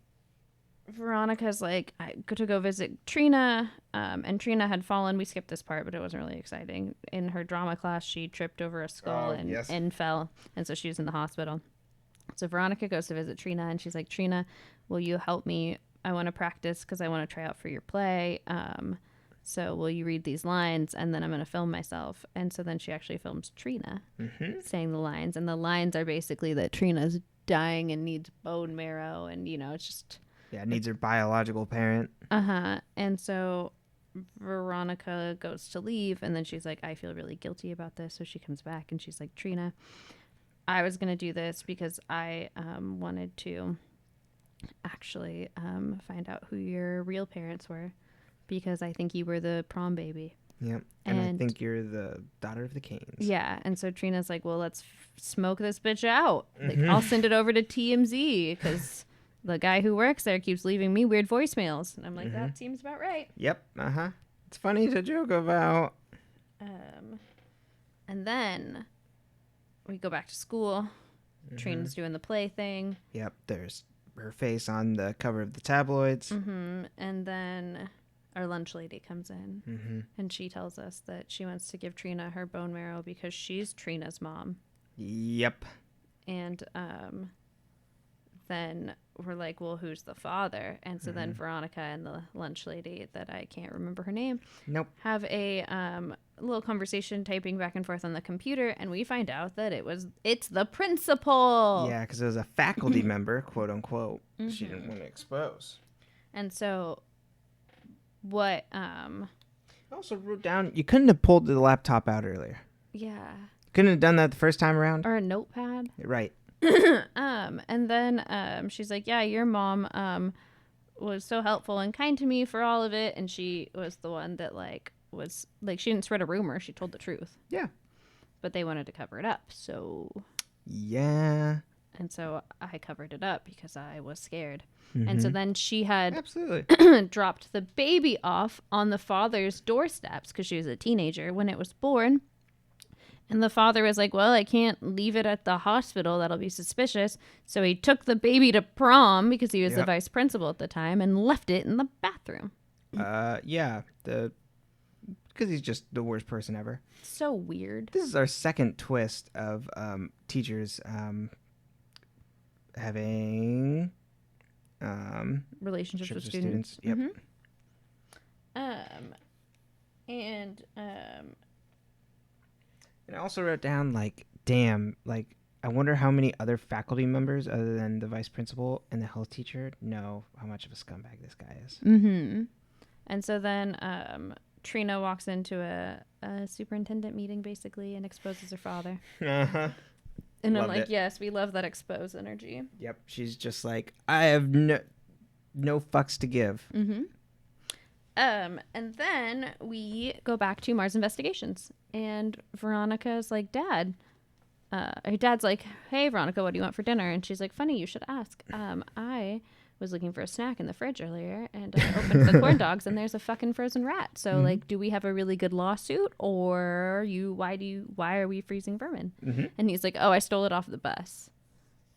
Veronica's like, I go to go visit Trina. And Trina had fallen. We skipped this part, but it wasn't really exciting. In her drama class, she tripped over a skull and fell. And so she was in the hospital. So Veronica goes to visit Trina and she's like, Trina, will you help me? I want to practice because I want to try out for your play. So will you read these lines? And then I'm going to film myself. And so then she actually films Trina saying the lines. And the lines are basically that Trina's dying and needs bone marrow. And, it's just...
Yeah, needs her biological parent.
Uh-huh. And so Veronica goes to leave. And then she's like, I feel really guilty about this. So she comes back and she's like, Trina, I was going to do this because I wanted to actually find out who your real parents were, because I think you were the prom baby.
Yep. And I think you're the daughter of the Canes.
Yeah. And so Trina's like, well, let's smoke this bitch out. Like, I'll send it over to TMZ because the guy who works there keeps leaving me weird voicemails. And I'm like, that seems about right.
Yep. Uh-huh. It's funny to joke about.
And then we go back to school. Trina's doing the play thing.
Yep. There's her face on the cover of the tabloids.
And then our lunch lady comes in and she tells us that she wants to give Trina her bone marrow because she's Trina's mom.
Yep.
And then we're like, well, who's the father? And so then Veronica and the lunch lady, that I can't remember her name, have a little conversation typing back and forth on the computer, and we find out that it's the principal.
Yeah, because it was a faculty member, quote unquote. She didn't want to expose.
And so what
I also wrote down, you couldn't have pulled the laptop out earlier.
Yeah.
Couldn't have done that the first time around.
Or a notepad.
Right.
And then she's like, yeah, your mom was so helpful and kind to me for all of it, and she was the one that was she didn't spread a rumor, she told the truth.
Yeah.
But they wanted to cover it up, so
yeah.
And so I covered it up because I was scared. And so then she had
absolutely
dropped the baby off on the father's doorsteps because she was a teenager when it was born. And the father was like, well, I can't leave it at the hospital. That'll be suspicious. So he took the baby to prom because he was the vice principal at the time and left it in the bathroom.
Yeah. Because he's just the worst person ever.
So weird.
This is our second twist of teachers having
relationships with students.
Yep.
And
I also wrote down, damn, I wonder how many other faculty members other than the vice principal and the health teacher know how much of a scumbag this guy is.
And so then Trina walks into a superintendent meeting, basically, and exposes her father. And I'm like, yes, we love that expose energy.
Yep. She's just like, I have no fucks to give.
And then we go back to Mars Investigations. And Veronica's like, Dad. Her dad's like, hey, Veronica, what do you want for dinner? And she's like, funny, you should ask. I was looking for a snack in the fridge earlier, and I opened the corn dogs, and there's a fucking frozen rat. So, do we have a really good lawsuit, or why are we freezing vermin? And he's like, oh, I stole it off the bus.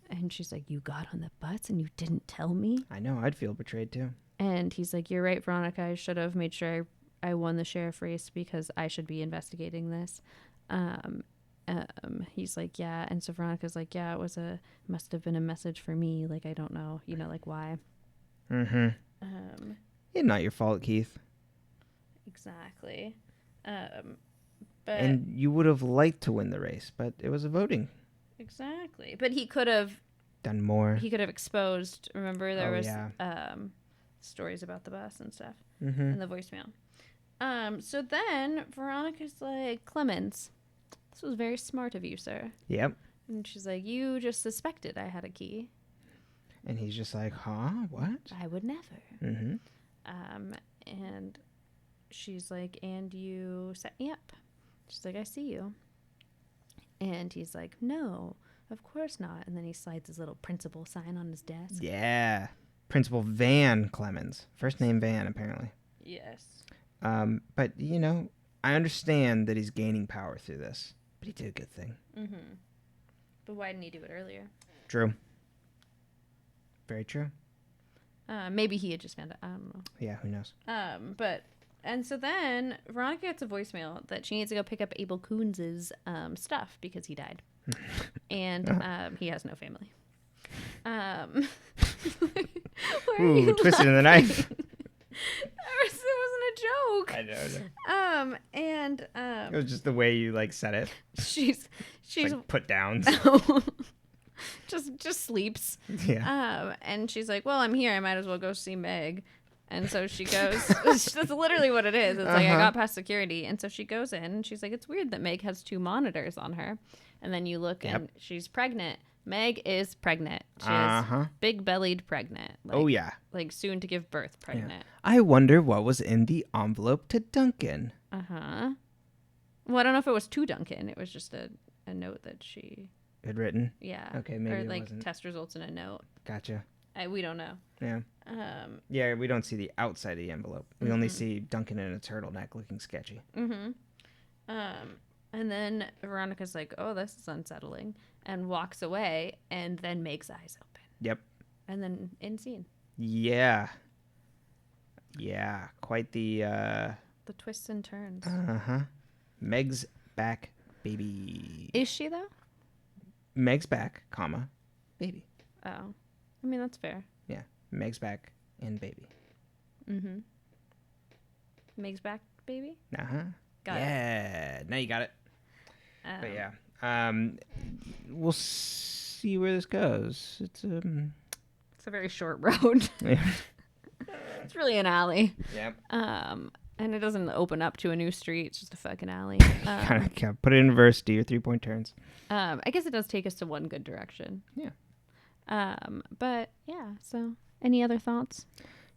And she's like, you got on the bus and you didn't tell me?
I know, I'd feel betrayed too.
And he's like, you're right, Veronica. I should have made sure I won the sheriff race because I should be investigating this. He's like, yeah. And so Veronica's like, yeah, must have been a message for me. Like, I don't know, like why.
Mm-hmm. Yeah, not your fault, Keith.
Exactly.
And you would have liked to win the race, but it was a voting.
Exactly. But he could have
done more.
He could have exposed. Remember, there was stories about the bus and stuff in the voicemail. So then Veronica's like, Clemens, this was very smart of you, sir.
Yep.
And she's like, you just suspected I had a key.
And he's just like, huh? What?
I would never.
Mm-hmm.
And she's like, and you set me up. She's like, I see you. And he's like, no, of course not. And then he slides his little principal sign on his desk.
Yeah. Principal Van Clemens. First name Van, apparently.
Yes.
But, I understand that he's gaining power through this. But he did a good thing.
Mm-hmm. But why didn't he do it earlier?
True. Very true.
Maybe he had just found it. I don't know.
Yeah, who knows?
And so then Veronica gets a voicemail that she needs to go pick up Abel Coons's stuff because he died. And he has no family.
Ooh, twisted in the knife.
It wasn't a joke.
I know.
And
it was just the way you said it.
She's
like put downs.
just sleeps.
Yeah.
And she's like, well, I'm here. I might as well go see Meg. And so she goes. That's literally what it is. It's like I got past security, and so she goes in. And she's like, it's weird that Meg has 2 monitors on her. And then you look, and she's pregnant. Meg is pregnant. She is big-bellied pregnant.
Oh, yeah.
Like soon to give birth pregnant.
Yeah. I wonder what was in the envelope to Duncan.
Uh-huh. Well, I don't know if it was to Duncan. It was just a note that she
had written.
Yeah.
Okay, maybe
or
it
like
wasn't.
Test results in a note.
Gotcha.
We don't know.
Yeah. Yeah, we don't see the outside of the envelope. We only see Duncan in a turtleneck looking sketchy.
Mm-hmm. And then Veronica's like, oh, this is unsettling, and walks away, and then Meg's eyes open.
Yep.
And then end scene.
Yeah. Yeah, quite the
twists and turns.
Meg's back, baby.
Is she, though?
Meg's back, comma, baby.
Oh. I mean, that's fair.
Yeah. Meg's back and baby.
Mm-hmm. Meg's back, baby?
Uh-huh.
Got it.
Yeah. Now you got it. But yeah. We'll see where this goes. It's
a very short road.
Yeah.
It's really an alley.
Yep.
And it doesn't open up to a new street. It's just a fucking alley.
Kind of put it in reverse, do your 3-point turns.
I guess it does take us to one good direction.
Yeah.
But yeah, so any other thoughts?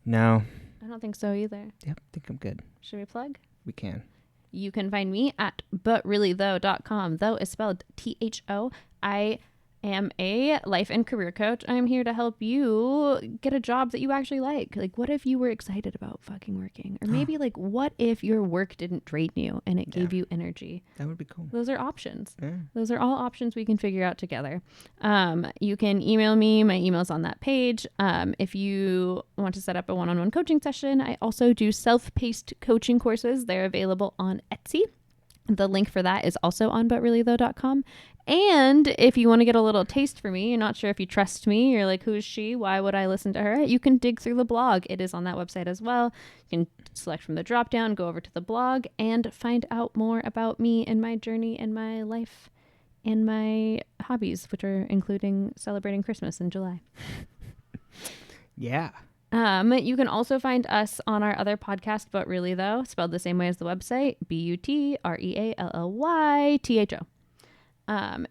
No.
I don't think so either.
Yep, I think I'm good.
Should we plug?
We can.
You can find me at butreallythough.com. Though is spelled THO. I am a life and career coach. I'm here to help you get a job that you actually like. Like, what if you were excited about fucking working? Or maybe, what if your work didn't drain you and it gave you energy?
That would be cool.
Those are options.
Yeah.
Those are all options we can figure out together. You can email me. My email's on that page. If you want to set up a one-on-one coaching session, I also do self-paced coaching courses. They're available on Etsy. The link for that is also on butreallythough.com. And if you want to get a little taste for me, you're not sure if you trust me, you're like, who's she? Why would I listen to her? You can dig through the blog. It is on that website as well. You can select from the drop down, go over to the blog, and find out more about me and my journey and my life and my hobbies, which are including celebrating Christmas in July.
Yeah.
You can also find us on our other podcast, But Really Though, spelled the same way as the website, BUTREALLYTHO.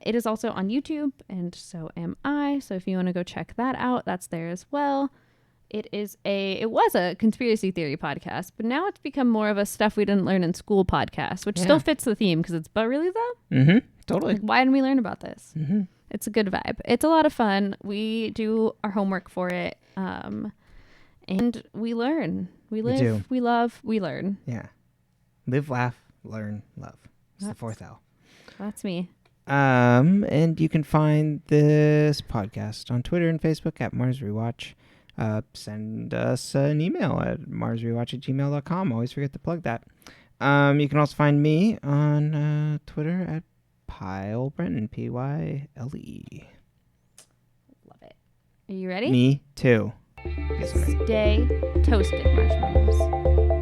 It is also on YouTube, and so am I. So if you want to go check that out, that's there as well. It was a conspiracy theory podcast, but now it's become more of a stuff we didn't learn in school podcast, which still fits the theme because it's But Really Though.
Mm-hmm. Totally.
Why didn't we learn about this?
Mm-hmm.
It's a good vibe. It's a lot of fun. We do our homework for it. And we learn. We live, we love, we learn.
Yeah. Live, laugh, learn, love. It's the 4th L.
That's me.
And you can find this podcast on Twitter and Facebook at Mars Rewatch. send us an email at marsrewatch@gmail.com. Always forget to plug that. You can also find me on Twitter at Pyle Brenton, Pyle.
Love it. Are you ready?
Me too.
Stay toasted, marshmallows.